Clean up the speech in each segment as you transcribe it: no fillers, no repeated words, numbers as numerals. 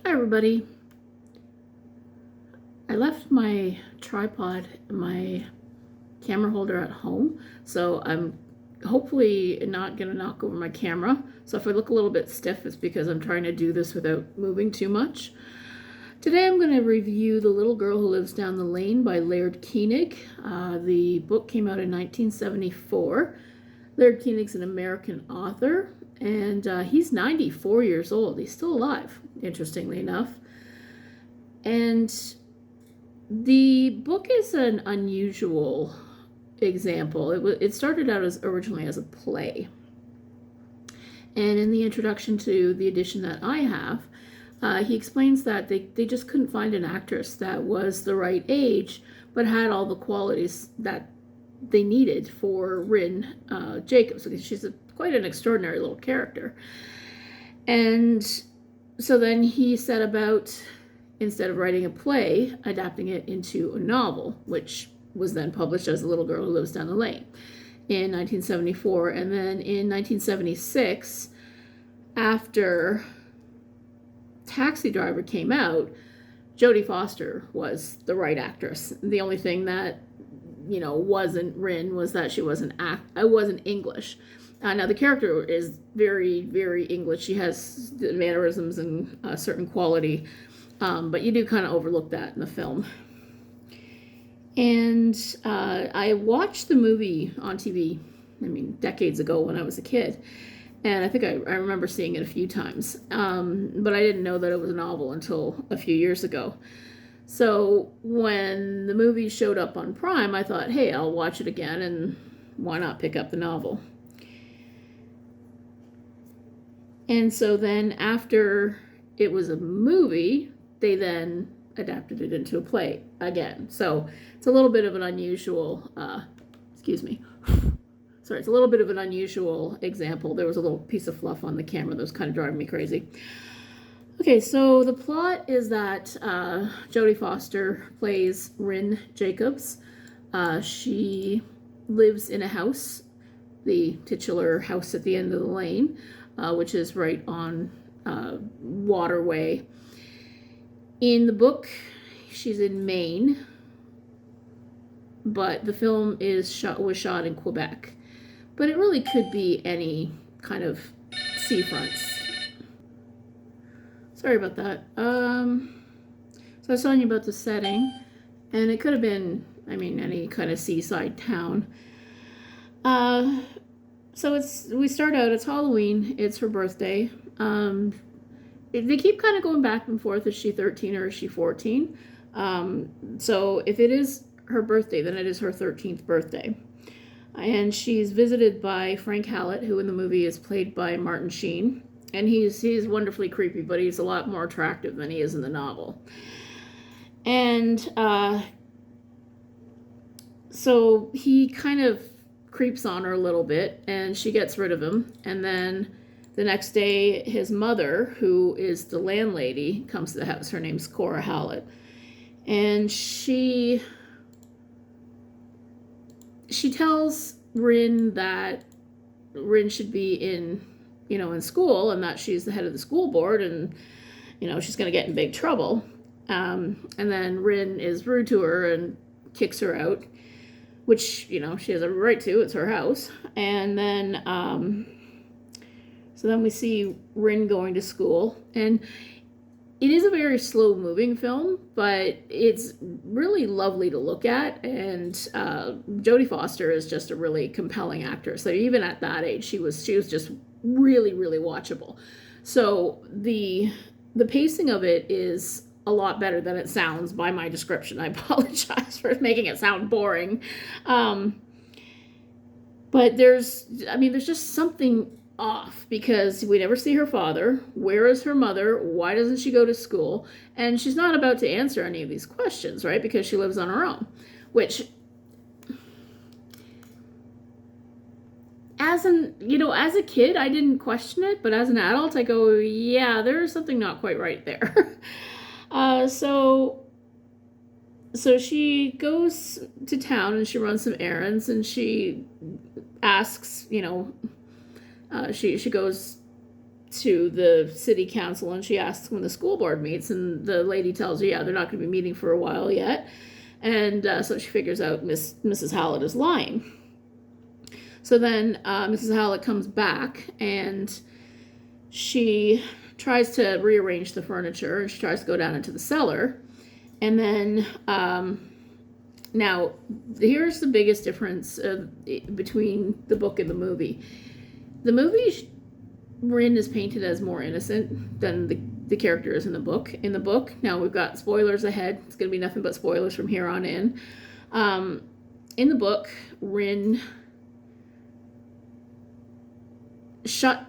Hi everybody. I left my tripod, my camera holder at home, so I'm hopefully not going to knock over my camera. So if I look a little bit stiff, it's because I'm trying to do this without moving too much. Today I'm going to review The Little Girl Who Lives Down the Lane by Laird Koenig. The book came out in 1974. Laird Koenig's an American author, and he's 94 years old. He's still alive, interestingly enough. And the book is an unusual example. It started out originally as a play. And in the introduction to the edition that I have, he explains that they just couldn't find an actress that was the right age, but had all the qualities that they needed for Rin Jacobs, because she's quite an extraordinary little character. And so then he set about, instead of writing a play, adapting it into a novel, which was then published as The Little Girl Who Lives Down the Lane in 1974. And then in 1976, after Taxi Driver came out, Jodie Foster was the right actress. The only thing that wasn't Rin was that she wasn't English. Now the character is very, very English. She has the mannerisms and a certain quality, but you do kind of overlook that in the film. And I watched the movie on TV, decades ago when I was a kid, and I think I remember seeing it a few times, but I didn't know that it was a novel until a few years ago. So when the movie showed up on Prime, I thought, hey, I'll watch it again, and why not pick up the novel? And so then after it was a movie, they then adapted it into a play again. So it's a little bit of an unusual, it's a little bit of an unusual example. There was a little piece of fluff on the camera that was kind of driving me crazy. Okay, so the plot is that Jodie Foster plays Rin Jacobs. She lives in a house, the titular house at the end of the lane, which is right on waterway. In the book, she's in Maine, but the film was shot in Quebec. But it really could be any kind of seafronts. Sorry about that. So I was telling you about the setting, and it could have been, any kind of seaside town. So we start out, it's Halloween, it's her birthday. They keep kind of going back and forth, is she 13 or is she 14? So if it is her birthday, then it is her 13th birthday. And she's visited by Frank Hallett, who in the movie is played by Martin Sheen. And he's wonderfully creepy, but he's a lot more attractive than he is in the novel. And so he kind of creeps on her a little bit, and she gets rid of him. And then the next day, his mother, who is the landlady, comes to the house. Her name's Cora Hallett. And she tells Rin that Rin should be in school, and that she's the head of the school board, and she's going to get in big trouble. And then Rin is rude to her and kicks her out, which she has a right to. It's her house. And then so then we see Rin going to school, and it is a very slow moving film, but it's really lovely to look at. And Jodie Foster is just a really compelling actress. So even at that age, she was just really, really watchable. So the pacing of it is a lot better than it sounds by my description. I apologize for making it sound boring. But there's just something off, because we never see her father. Where is her mother? Why doesn't she go to school? And she's not about to answer any of these questions, right? Because she lives on her own, which, as a kid, I didn't question it, but as an adult, I go, yeah, there's something not quite right there. So she goes to town and she runs some errands, and she asks, she goes to the city council, and she asks when the school board meets, and the lady tells her, yeah, they're not going to be meeting for a while yet. And so she figures out Mrs. Hallett is lying. So then Mrs. Hallett comes back, and she tries to rearrange the furniture, and she tries to go down into the cellar. And then now here's the biggest difference between the book and the movie. The movie, Rin is painted as more innocent than the character is in the book. In the book, now we've got spoilers ahead. It's going to be nothing but spoilers from here on in. In the book, Rin shut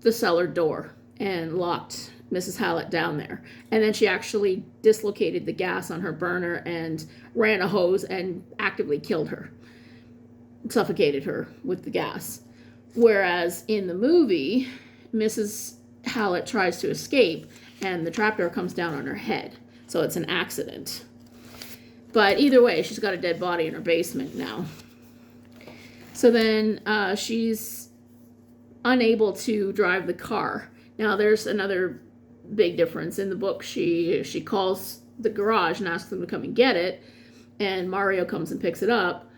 the cellar door and locked Mrs. Hallett down there. And then she actually dislocated the gas on her burner and ran a hose and actively killed her. Suffocated her with the gas. Whereas in the movie, Mrs. Hallett tries to escape and the trapdoor comes down on her head. So it's an accident. But either way, she's got a dead body in her basement now. So then she's unable to drive the car. Now there's another big difference. In the book, she calls the garage and asks them to come and get it, and Mario comes and picks it up.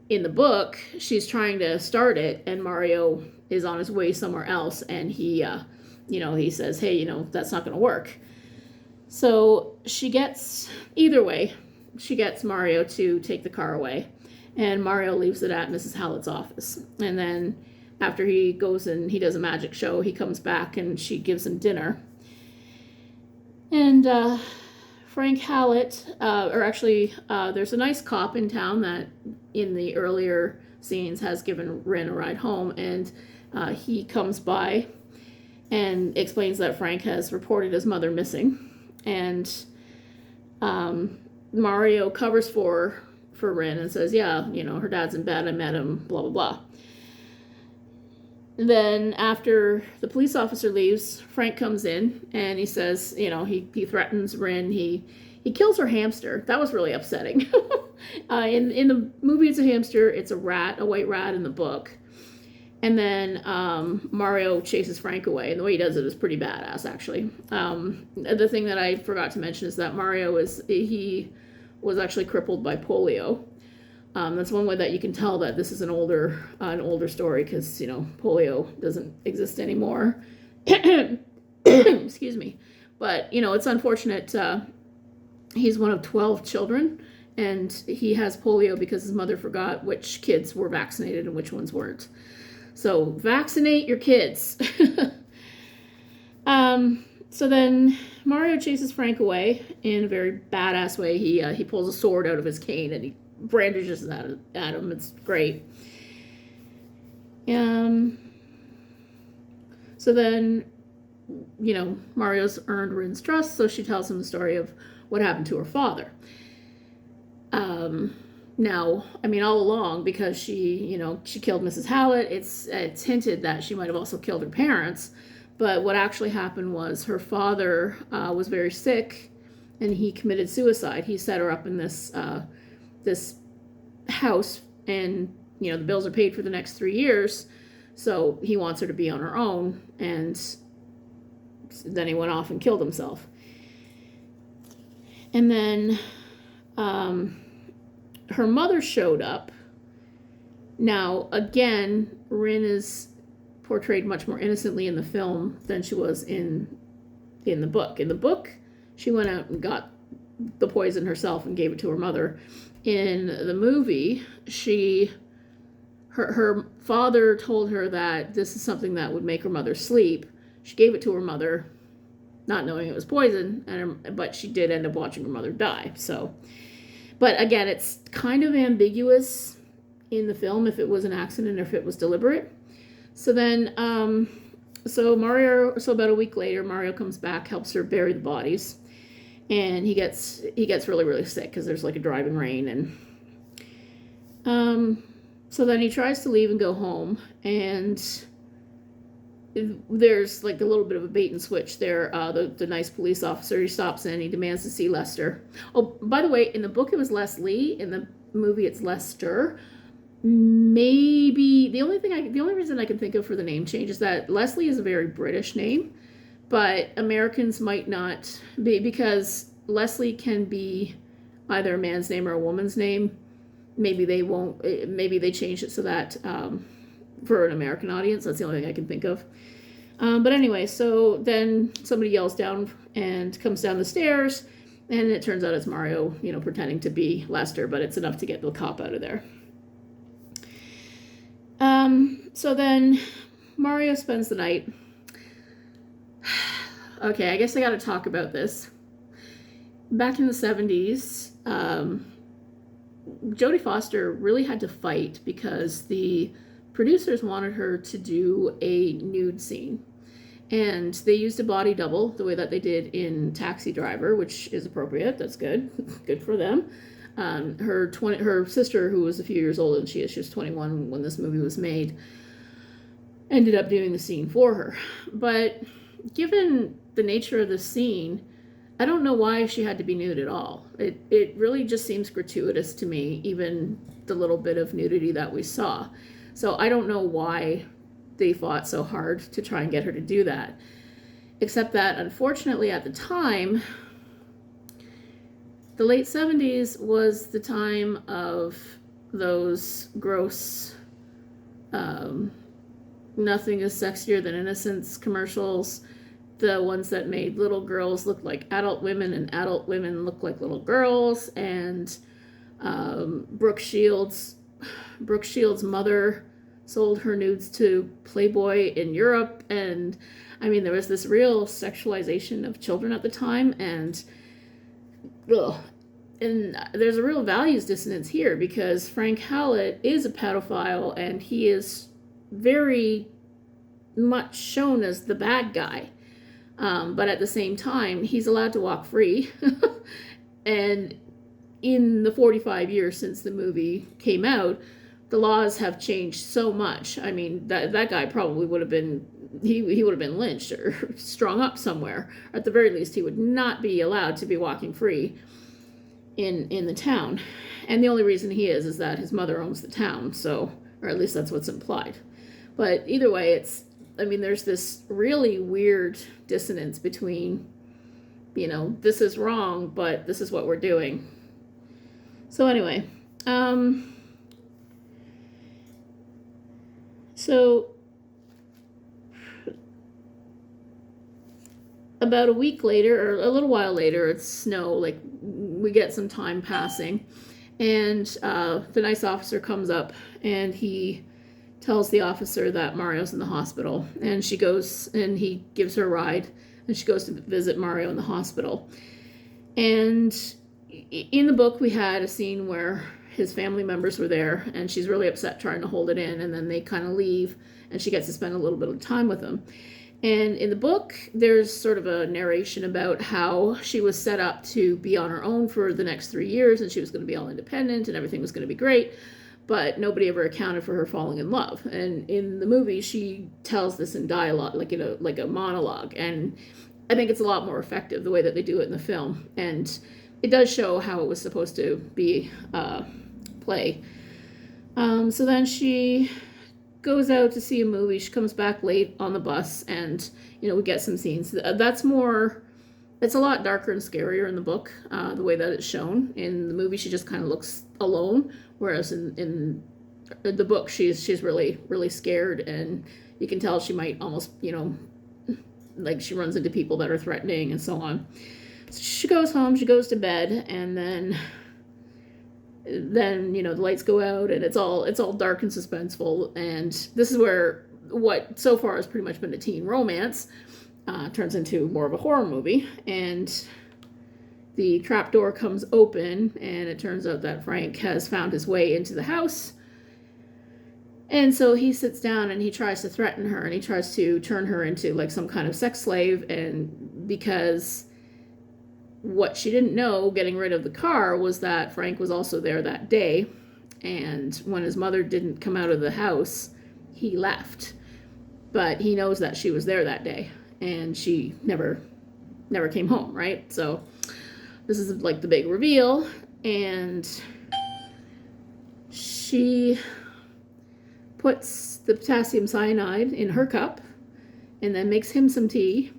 In the book, she's trying to start it, and Mario is on his way somewhere else, and he says, hey, that's not going to work. So she gets Mario to take the car away, and Mario leaves it at Mrs. Hallett's office. And then after he goes and he does a magic show, he comes back and she gives him dinner. And Frank Hallett, there's a nice cop in town that in the earlier scenes has given Rin a ride home, and he comes by and explains that Frank has reported his mother missing. And Mario covers for Rin and says, yeah, her dad's in bed, I met him, blah, blah, blah. Then after the police officer leaves, Frank comes in and he says, he threatens Rin. He kills her hamster. That was really upsetting. In the movie, it's a hamster. It's a rat, a white rat in the book. And then Mario chases Frank away. And the way he does it is pretty badass, actually. The thing that I forgot to mention is that Mario was actually crippled by polio. That's one way that you can tell that this is an older story, because polio doesn't exist anymore. Excuse me, but it's unfortunate. He's one of 12 children, and he has polio because his mother forgot which kids were vaccinated and which ones weren't. So vaccinate your kids. So then Mario chases Frank away in a very badass way. He pulls a sword out of his cane and he brandishes that at him. It's great. So then, Mario's earned Rin's trust, so she tells him the story of what happened to her father. Now, all along, because she killed Mrs. Hallett, it's hinted that she might have also killed her parents. But what actually happened was her father was very sick, and he committed suicide. He set her up in this house, and the bills are paid for the next 3 years, so he wants her to be on her own, and then he went off and killed himself. And then her mother showed up. Now again, Rin is portrayed much more innocently in the film than she was in the book. In the book, she went out and got the poison herself and gave it to her mother. In the movie, her father told her that this is something that would make her mother sleep. She gave it to her mother, not knowing it was poison, but she did end up watching her mother die. So, but again, it's kind of ambiguous in the film if it was an accident or if it was deliberate. So then, so about a week later, Mario comes back, helps her bury the bodies. And he gets really, really sick because there's like a driving rain. And so then he tries to leave and go home. And there's like a little bit of a bait and switch there. The nice police officer, he stops in, he demands to see Lester. Oh, by the way, in the book it was Leslie. In the movie it's Lester. maybe the only reason I can think of for the name change is that Leslie is a very British name, but Americans might not be, because Leslie can be either a man's name or a woman's name. Maybe they won't. Maybe they changed it so that for an American audience. That's the only thing I can think of. But anyway, so then somebody yells down and comes down the stairs, and it turns out it's Mario, pretending to be Lester, but it's enough to get the cop out of there. So then Mario spends the night. Okay, I guess I gotta talk about this. Back in the 70s, Jodie Foster really had to fight because the producers wanted her to do a nude scene. And they used a body double the way that they did in Taxi Driver, which is appropriate. That's good. Good for them. Her sister, who was a few years older than she is, she was 21 when this movie was made, ended up doing the scene for her. But given the nature of the scene, I don't know why she had to be nude at all. It really just seems gratuitous to me, even the little bit of nudity that we saw. So I don't know why they fought so hard to try and get her to do that. Except that, unfortunately, at the time, the late 70s was the time of those gross, nothing is sexier than innocence commercials. The ones that made little girls look like adult women and adult women look like little girls. And Brooke Shields' mother sold her nudes to Playboy in Europe. And I mean, there was this real sexualization of children at the time. And there's a real values dissonance here, because Frank Hallett is a pedophile and he is very much shown as the bad guy. But at the same time, he's allowed to walk free. And in the 45 years since the movie came out, the laws have changed so much. I mean, that guy probably would have been, he would have been lynched or strung up somewhere. At the very least, he would not be allowed to be walking free in the town. And the only reason he is that his mother owns the town, so, or at least that's what's implied. But either way, there's this really weird dissonance between, this is wrong, but this is what we're doing. So anyway, so about a week later, or a little while later, it's snow, like we get some time passing, and the nice officer comes up and he tells the officer that Mario's in the hospital, and she goes and he gives her a ride, and she goes to visit Mario in the hospital. And in the book, we had a scene where his family members were there, and she's really upset trying to hold it in, and then they kind of leave, and she gets to spend a little bit of time with them. And in the book, there's sort of a narration about how she was set up to be on her own for the next 3 years, and she was going to be all independent, and everything was going to be great, but nobody ever accounted for her falling in love. And in the movie, she tells this in dialogue, like a monologue, and I think it's a lot more effective the way that they do it in the film. And it does show how it was supposed to be play. So then she goes out to see a movie. She comes back late on the bus, and we get some scenes. That's more. It's a lot darker and scarier in the book, the way that it's shown. In the movie, she just kind of looks alone, whereas in the book, she's really, really scared, and you can tell she might almost, like she runs into people that are threatening and so on. So she goes home, she goes to bed, and then the lights go out, and it's all dark and suspenseful. And this is where what so far has pretty much been a teen romance turns into more of a horror movie. And the trapdoor comes open, and it turns out that Frank has found his way into the house. And so he sits down and he tries to threaten her, and he tries to turn her into like some kind of sex slave. And because what she didn't know getting rid of the car was that Frank was also there that day, and when his mother didn't come out of the house, he left. But he knows that she was there that day, and she never came home, right? So this is like the big reveal, and she puts the potassium cyanide in her cup and then makes him some tea.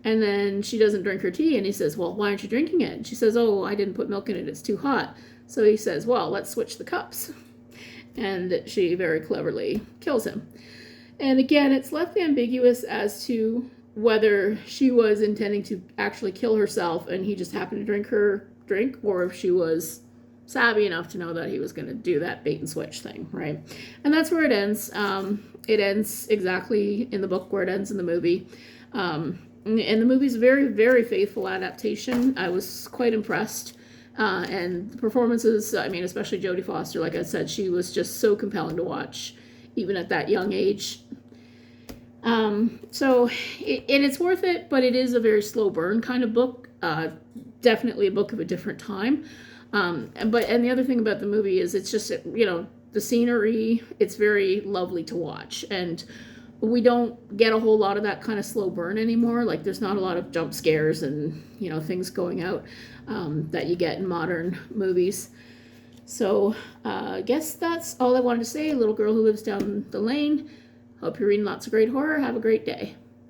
And then she doesn't drink her tea, and he says, well, why aren't you drinking it? And she says, oh, I didn't put milk in it, it's too hot. So he says, well, let's switch the cups. And she very cleverly kills him. And again, it's left ambiguous as to whether she was intending to actually kill herself and he just happened to drink her drink, or if she was savvy enough to know that he was going to do that bait and switch thing, right? And that's where it ends. It ends exactly in the book where it ends in the movie. And the movie's a very, very faithful adaptation. I was quite impressed. And the performances, I mean, especially Jodie Foster, like I said, she was just so compelling to watch, even at that young age. And it's worth it, but it is a very slow burn kind of book. Definitely a book of a different time. And the other thing about the movie is it's just, you know, the scenery, it's very lovely to watch. And we don't get a whole lot of that kind of slow burn anymore. Like, there's not a lot of jump scares and, you know, things going out that you get in modern movies. So I guess that's all I wanted to say. Little girl who lives down the lane. Hope you're reading lots of great horror. Have a great day.